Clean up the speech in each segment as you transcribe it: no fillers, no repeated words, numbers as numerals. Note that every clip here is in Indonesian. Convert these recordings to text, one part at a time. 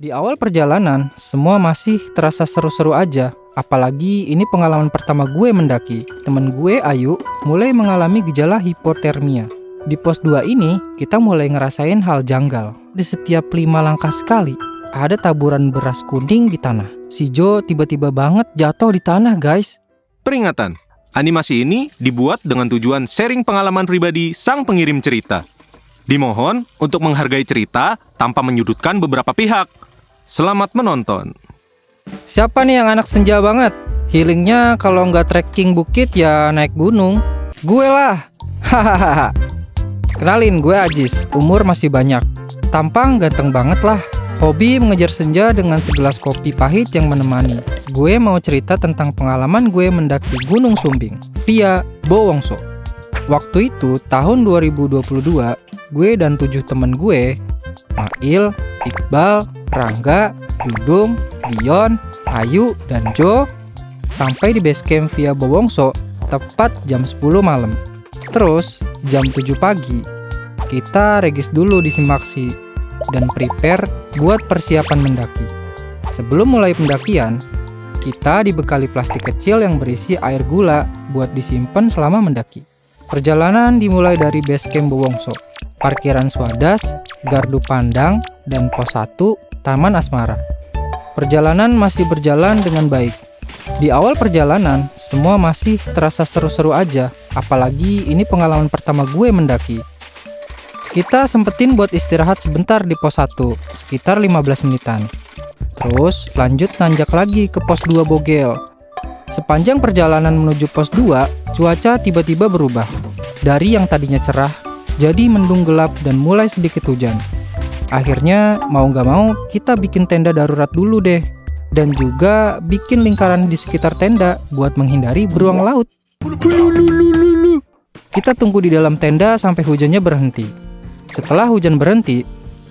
Di awal perjalanan, semua masih terasa seru-seru aja. Apalagi ini pengalaman pertama gue mendaki. Temen gue, Ayu, mulai mengalami gejala hipotermia. Di pos 2 ini, kita mulai ngerasain hal janggal. Di setiap 5 langkah sekali, ada taburan beras kuning di tanah. Si Jo tiba-tiba banget jatuh di tanah, guys. Peringatan, animasi ini dibuat dengan tujuan sharing pengalaman pribadi sang pengirim cerita. Dimohon untuk menghargai cerita tanpa menyudutkan beberapa pihak. Selamat menonton. Siapa nih yang anak senja banget? Healingnya kalau nggak trekking bukit ya naik gunung. Gue lah. Hahaha. Kenalin, gue Ajis. Umur masih banyak. Tampang ganteng banget lah. Hobi mengejar senja dengan segelas kopi pahit yang menemani. Gue mau cerita tentang pengalaman gue mendaki Gunung Sumbing via Bowongso. Waktu itu tahun 2022, gue dan 7 temen gue, Mail, Iqbal, Rangga, Dudung, Dion, Ayu, dan Jo, sampai di base camp via Bowongso tepat jam 10 malam. Terus jam 7 pagi kita regis dulu di Simaksi dan prepare buat persiapan mendaki. Sebelum mulai pendakian, kita dibekali plastik kecil yang berisi air gula buat disimpan selama mendaki. Perjalanan dimulai dari base camp Bowongso, parkiran Swadas, gardu pandang, dan pos 1 Taman Asmara. Perjalanan masih berjalan dengan baik. Di awal perjalanan, semua masih terasa seru-seru aja, apalagi ini pengalaman pertama gue mendaki. Kita sempetin buat istirahat sebentar di pos 1, sekitar 15 menitan. Terus lanjut nanjak lagi ke pos 2 Bogel. Sepanjang perjalanan menuju pos 2, cuaca tiba-tiba berubah. Dari yang tadinya cerah, jadi mendung gelap dan mulai sedikit hujan. Akhirnya mau gak mau kita bikin tenda darurat dulu deh. Dan juga bikin lingkaran di sekitar tenda buat menghindari beruang laut. Kita tunggu di dalam tenda sampai hujannya berhenti. Setelah hujan berhenti,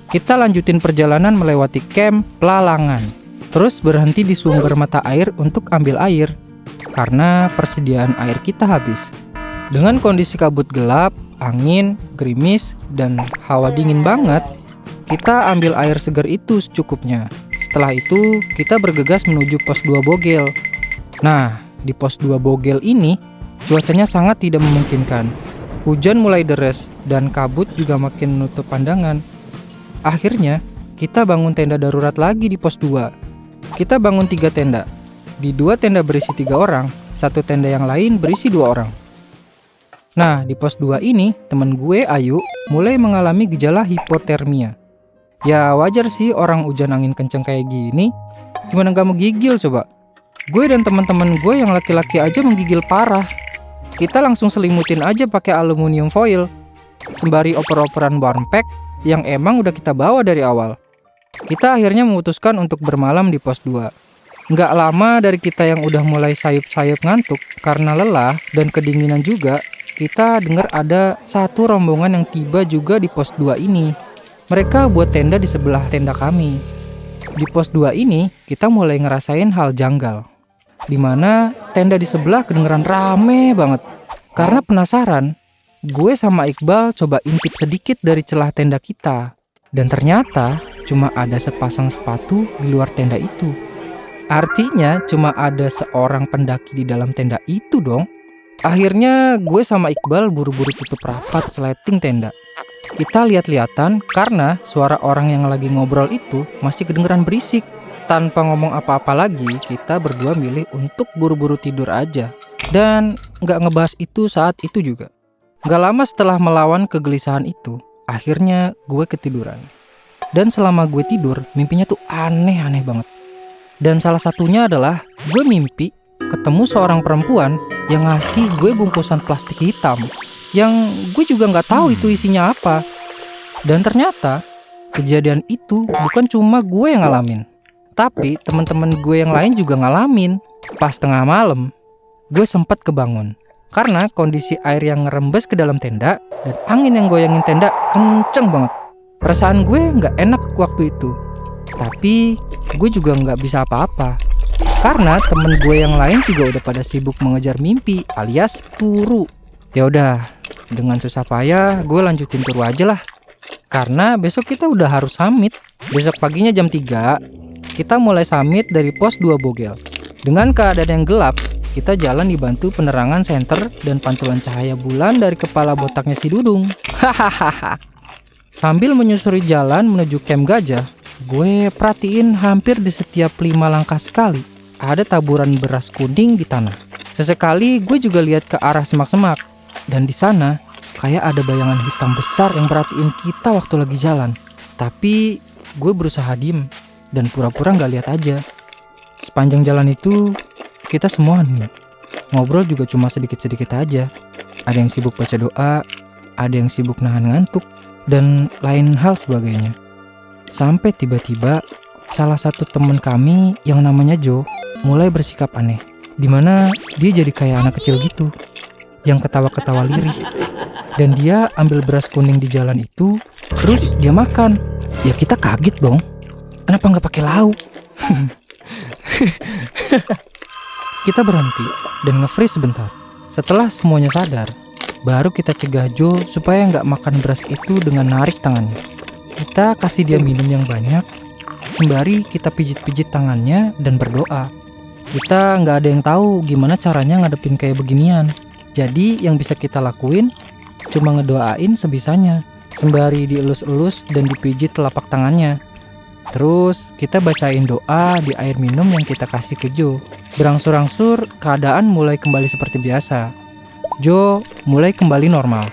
kita lanjutin perjalanan melewati camp Pelalangan. Terus berhenti di sumber mata air untuk ambil air, karena persediaan air kita habis. Dengan kondisi kabut gelap, angin, gerimis, dan hawa dingin banget, kita ambil air segar itu secukupnya. Setelah itu, kita bergegas menuju pos 2 Bogel. Nah, di pos 2 Bogel ini, cuacanya sangat tidak memungkinkan. Hujan mulai deres, dan kabut juga makin menutup pandangan. Akhirnya, kita bangun tenda darurat lagi di pos 2. Kita bangun 3 tenda. Di 2 tenda berisi 3 orang, 1 tenda yang lain berisi 2 orang. Nah, di pos 2 ini, temen gue, Ayu, mulai mengalami gejala hipotermia. Ya wajar sih orang hujan angin kenceng kayak gini. Gimana gak mau gigil coba? Gue dan teman-teman gue yang laki-laki aja menggigil parah. Kita langsung selimutin aja pakai aluminium foil, sembari oper-operan warm pack yang emang udah kita bawa dari awal. Kita akhirnya memutuskan untuk bermalam di pos 2. Nggak lama dari kita yang udah mulai sayup-sayup ngantuk karena lelah dan kedinginan juga, kita dengar ada satu rombongan yang tiba juga di pos 2 ini. Mereka buat tenda di sebelah tenda kami. Di pos 2 ini, kita mulai ngerasain hal janggal. Dimana tenda di sebelah kedengeran rame banget. Karena penasaran, gue sama Iqbal coba intip sedikit dari celah tenda kita. Dan ternyata cuma ada sepasang sepatu di luar tenda itu. Artinya cuma ada seorang pendaki di dalam tenda itu dong. Akhirnya gue sama Iqbal buru-buru tutup rapat sleting tenda. Kita lihat-lihatan karena suara orang yang lagi ngobrol itu masih kedengeran berisik. Tanpa ngomong apa-apa lagi, kita berdua milih untuk buru-buru tidur aja. Dan gak ngebahas itu saat itu juga. Gak lama setelah melawan kegelisahan itu, akhirnya gue ketiduran. Dan selama gue tidur, mimpinya tuh aneh-aneh banget. Dan salah satunya adalah gue mimpi ketemu seorang perempuan yang ngasih gue bungkusan plastik hitam. Yang gue juga gak tahu itu isinya apa. Dan ternyata kejadian itu bukan cuma gue yang ngalamin, tapi teman-teman gue yang lain juga ngalamin. Pas tengah malam, gue sempat kebangun karena kondisi air yang ngerembes ke dalam tenda dan angin yang goyangin tenda kenceng banget. Perasaan gue gak enak waktu itu, tapi gue juga gak bisa apa-apa karena temen gue yang lain juga udah pada sibuk mengejar mimpi alias turu. Ya udah, dengan susah payah gue lanjutin turu aja lah. Karena besok kita udah harus summit. Besok paginya jam 3, kita mulai summit dari pos 2 Bogel. Dengan keadaan yang gelap, kita jalan dibantu penerangan senter dan pantulan cahaya bulan dari kepala botaknya si Dudung. Hahaha. Sambil menyusuri jalan menuju camp gajah, gue perhatiin hampir di setiap 5 langkah sekali ada taburan beras kuning di tanah. Sesekali gue juga lihat ke arah semak-semak, dan di sana kayak ada bayangan hitam besar yang perhatiin kita waktu lagi jalan. Tapi gue berusaha diem dan pura-pura nggak lihat aja. Sepanjang jalan itu kita semua nih ngobrol juga cuma sedikit-sedikit aja. Ada yang sibuk baca doa, ada yang sibuk nahan ngantuk, dan lain hal sebagainya. Sampai tiba-tiba salah satu teman kami yang namanya Joe mulai bersikap aneh, dimana dia jadi kayak anak kecil gitu yang ketawa-ketawa lirih. Dan dia ambil beras kuning di jalan itu, terus dia makan. Ya kita kaget dong, kenapa nggak pakai lauk? Kita berhenti dan nge-freeze sebentar. Setelah semuanya sadar, baru kita cegah Joe supaya nggak makan beras itu dengan narik tangannya. Kita kasih dia minum yang banyak, sembari kita pijit-pijit tangannya dan berdoa. Kita nggak ada yang tahu gimana caranya ngadepin kayak beginian. Jadi yang bisa kita lakuin cuma ngedoain sebisanya, sembari dielus-elus dan dipijit telapak tangannya. Terus kita bacain doa di air minum yang kita kasih ke Joe. Berangsur-angsur keadaan mulai kembali seperti biasa. Joe mulai kembali normal,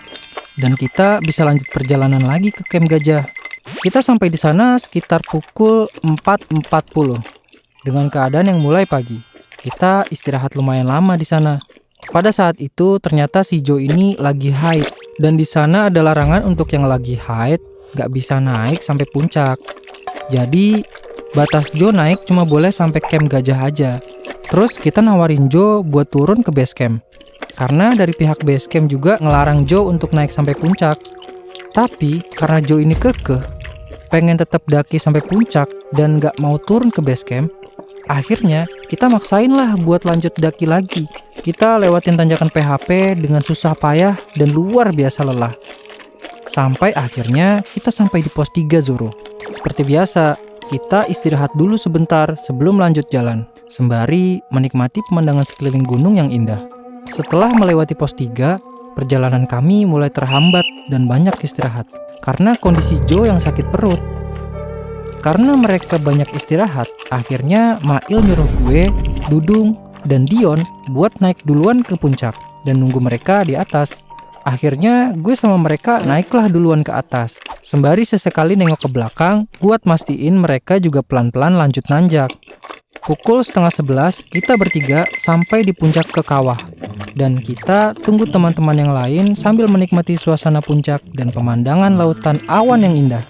dan kita bisa lanjut perjalanan lagi ke camp gajah. Kita sampai di sana sekitar pukul 4.40 dengan keadaan yang mulai pagi. Kita istirahat lumayan lama di sana. Pada saat itu ternyata si Joe ini lagi haid, dan di sana ada larangan untuk yang lagi haid gak bisa naik sampai puncak. Jadi batas Joe naik cuma boleh sampai camp gajah aja. Terus kita nawarin Joe buat turun ke base camp, karena dari pihak base camp juga ngelarang Joe untuk naik sampai puncak. Tapi karena Joe ini kekeh pengen tetap daki sampai puncak dan gak mau turun ke base camp, akhirnya kita maksain lah buat lanjut daki lagi. Kita lewatin tanjakan PHP dengan susah payah dan luar biasa lelah. Sampai akhirnya kita sampai di pos 3 Zoro. Seperti biasa, kita istirahat dulu sebentar sebelum lanjut jalan, sembari menikmati pemandangan sekeliling gunung yang indah. Setelah melewati pos 3, perjalanan kami mulai terhambat dan banyak istirahat karena kondisi Joe yang sakit perut. Karena mereka banyak istirahat, akhirnya Mail nyuruh gue, Dudung, dan Dion buat naik duluan ke puncak dan nunggu mereka di atas. Akhirnya gue sama mereka naiklah duluan ke atas, sembari sesekali nengok ke belakang buat mastiin mereka juga pelan-pelan lanjut nanjak. Pukul 10:30 kita bertiga sampai di puncak ke kawah, dan kita tunggu teman-teman yang lain sambil menikmati suasana puncak dan pemandangan lautan awan yang indah.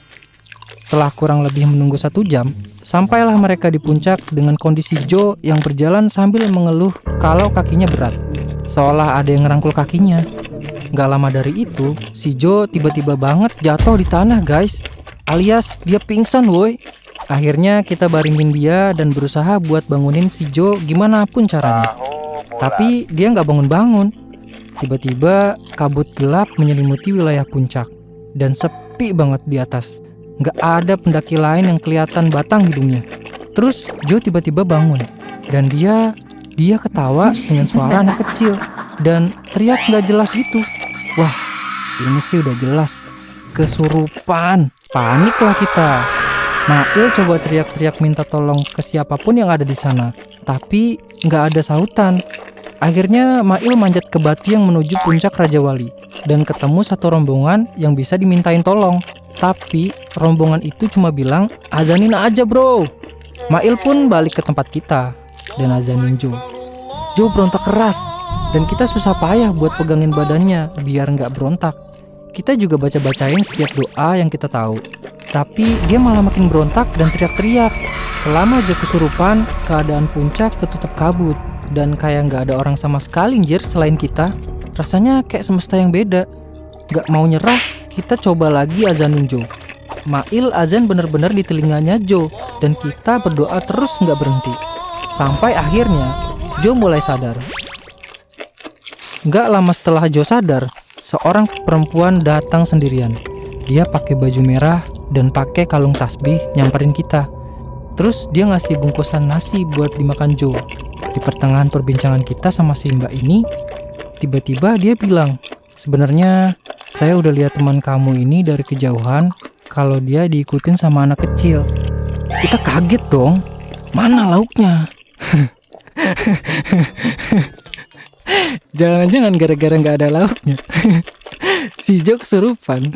Setelah kurang lebih menunggu 1 jam, sampailah mereka di puncak dengan kondisi Joe yang berjalan sambil mengeluh kalau kakinya berat, seolah ada yang ngerangkul kakinya. Gak lama dari itu, si Joe tiba-tiba banget jatuh di tanah guys, alias dia pingsan woi. Akhirnya kita baringin dia dan berusaha buat bangunin si Joe gimana pun caranya. Tapi dia gak bangun-bangun. Tiba-tiba kabut gelap menyelimuti wilayah puncak, dan sepi banget di atas. Gak ada pendaki lain yang kelihatan batang hidungnya. Terus Joe tiba-tiba bangun, dan dia ketawa dengan suara anak kecil dan teriak gak jelas gitu. Wah, ini sih udah jelas kesurupan. Paniklah kita. Mail coba teriak-teriak minta tolong ke siapapun yang ada di sana, tapi gak ada sautan. Akhirnya Mail manjat ke batu yang menuju puncak Raja Wali dan ketemu satu rombongan yang bisa dimintain tolong. Tapi rombongan itu cuma bilang, azanin aja bro. Mail pun balik ke tempat kita dan azanin Joe. Joe berontak keras, dan kita susah payah buat pegangin badannya biar nggak berontak. Kita juga baca-bacain setiap doa yang kita tahu, tapi dia malah makin berontak dan teriak-teriak. Selama Joe kesurupan, keadaan puncak ketutup kabut dan kayak nggak ada orang sama sekali anjir selain kita. Rasanya kayak semesta yang beda. Nggak mau nyerah, kita coba lagi azanin Joe. Mail azan bener-bener di telinganya Joe, dan kita berdoa terus nggak berhenti. Sampai akhirnya Joe mulai sadar. Gak lama setelah Joe sadar, seorang perempuan datang sendirian. Dia pakai baju merah dan pakai kalung tasbih nyamperin kita. Terus dia ngasih bungkusan nasi buat dimakan Joe. Di pertengahan perbincangan kita sama si mbak ini, tiba-tiba dia bilang, sebenarnya saya udah lihat teman kamu ini dari kejauhan kalau dia diikutin sama anak kecil. Kita kaget dong, mana lauknya? Jangan-jangan gara-gara gak ada lauknya. Si Joe kesurupan.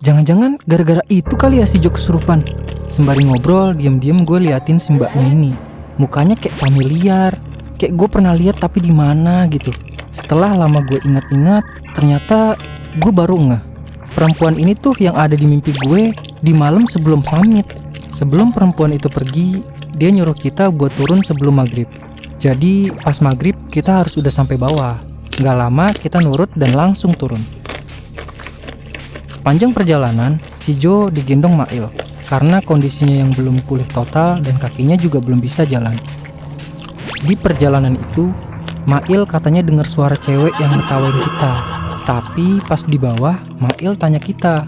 Jangan-jangan gara-gara itu kali ya si Joe kesurupan. Sembari ngobrol, diam-diam gue liatin si mbaknya ini. Mukanya kayak familiar, kayak gue pernah lihat tapi di mana gitu. Setelah lama gue ingat-ingat, ternyata gue baru ngeh. Perempuan ini tuh yang ada di mimpi gue di malam sebelum summit. Sebelum perempuan itu pergi, dia nyuruh kita buat turun sebelum maghrib. Jadi pas maghrib kita harus udah sampai bawah. Gak lama kita nurut dan langsung turun. Sepanjang perjalanan, si Joe digendong Mail karena kondisinya yang belum pulih total dan kakinya juga belum bisa jalan. Di perjalanan itu, Mail katanya dengar suara cewek yang ngetawain kita. Tapi pas di bawah, Mail tanya kita.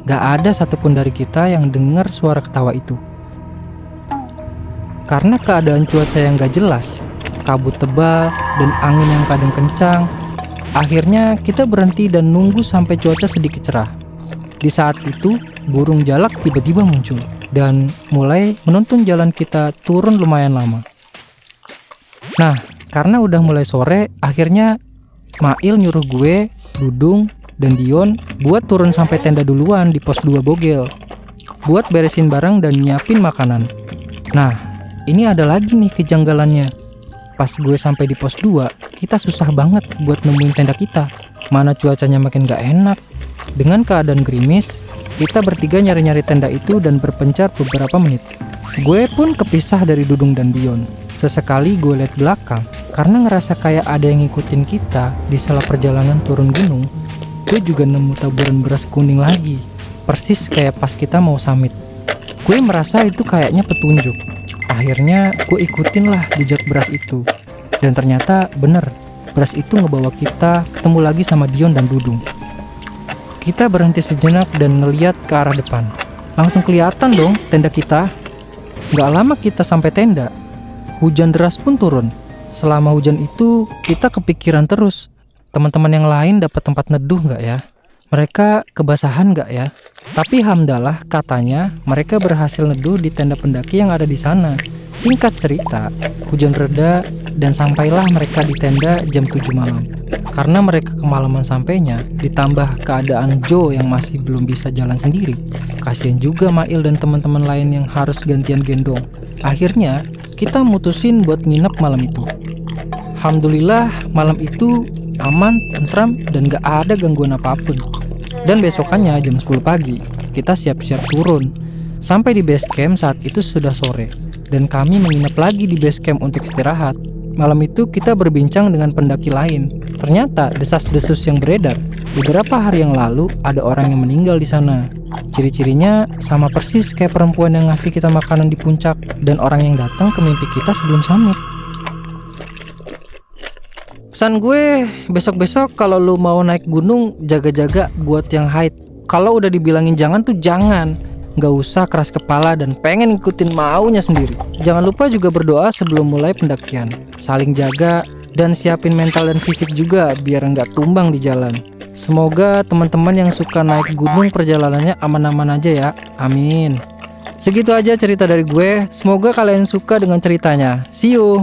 Gak ada satupun dari kita yang dengar suara ketawa itu. Karena keadaan cuaca yang gak jelas, kabut tebal dan angin yang kadang kencang, akhirnya kita berhenti dan nunggu sampai cuaca sedikit cerah. Di saat itu, burung jalak tiba-tiba muncul dan mulai menuntun jalan kita turun lumayan lama. Nah, karena udah mulai sore, akhirnya Mail nyuruh gue, Dudung, dan Dion buat turun sampai tenda duluan di pos 2 Bogel, buat beresin barang dan nyiapin makanan. Nah, ini ada lagi nih kejanggalannya. Pas gue sampai di pos 2, kita susah banget buat nemuin tenda kita. Mana cuacanya makin gak enak. Dengan keadaan gerimis, kita bertiga nyari-nyari tenda itu dan berpencar beberapa menit. Gue pun kepisah dari Dudung dan Dion. Sesekali gue liat belakang, karena ngerasa kayak ada yang ngikutin kita di sela perjalanan turun gunung. Gue juga nemu taburan beras kuning lagi, persis kayak pas kita mau summit. Gue merasa itu kayaknya petunjuk. Akhirnya gue ikutin lah jejak beras itu. Dan ternyata bener, beras itu ngebawa kita ketemu lagi sama Dion dan Dudung. Kita berhenti sejenak dan ngeliat ke arah depan. Langsung kelihatan dong tenda kita. Gak lama kita sampai tenda, hujan deras pun turun. Selama hujan itu kita kepikiran terus, teman-teman yang lain dapat tempat neduh gak ya? Mereka kebasahan gak ya? Tapi hamdalah katanya mereka berhasil neduh di tenda pendaki yang ada di sana. Singkat cerita, hujan reda dan sampailah mereka di tenda jam 7 malam. Karena mereka kemalaman sampainya, ditambah keadaan Joe yang masih belum bisa jalan sendiri. Kasian juga Mail dan teman-teman lain yang harus gantian gendong. Akhirnya, kita mutusin buat nginep malam itu. Alhamdulillah, malam itu aman, tentram, dan gak ada gangguan apapun. Dan besokannya jam 10 pagi, kita siap-siap turun. Sampai di base camp saat itu sudah sore, dan kami menginap lagi di base camp untuk istirahat. Malam itu kita berbincang dengan pendaki lain. Ternyata desas-desus yang beredar, beberapa hari yang lalu ada orang yang meninggal di sana. Ciri-cirinya sama persis kayak perempuan yang ngasih kita makanan di puncak dan orang yang datang ke mimpi kita sebelum summit. Pesan gue, besok-besok kalau lu mau naik gunung, jaga-jaga buat yang height. Kalau udah dibilangin jangan tuh jangan. Gak usah keras kepala dan pengen ngikutin maunya sendiri. Jangan lupa juga berdoa sebelum mulai pendakian. Saling jaga dan siapin mental dan fisik juga biar nggak tumbang di jalan. Semoga teman-teman yang suka naik gunung perjalanannya aman-aman aja ya. Amin. Segitu aja cerita dari gue. Semoga kalian suka dengan ceritanya. See you.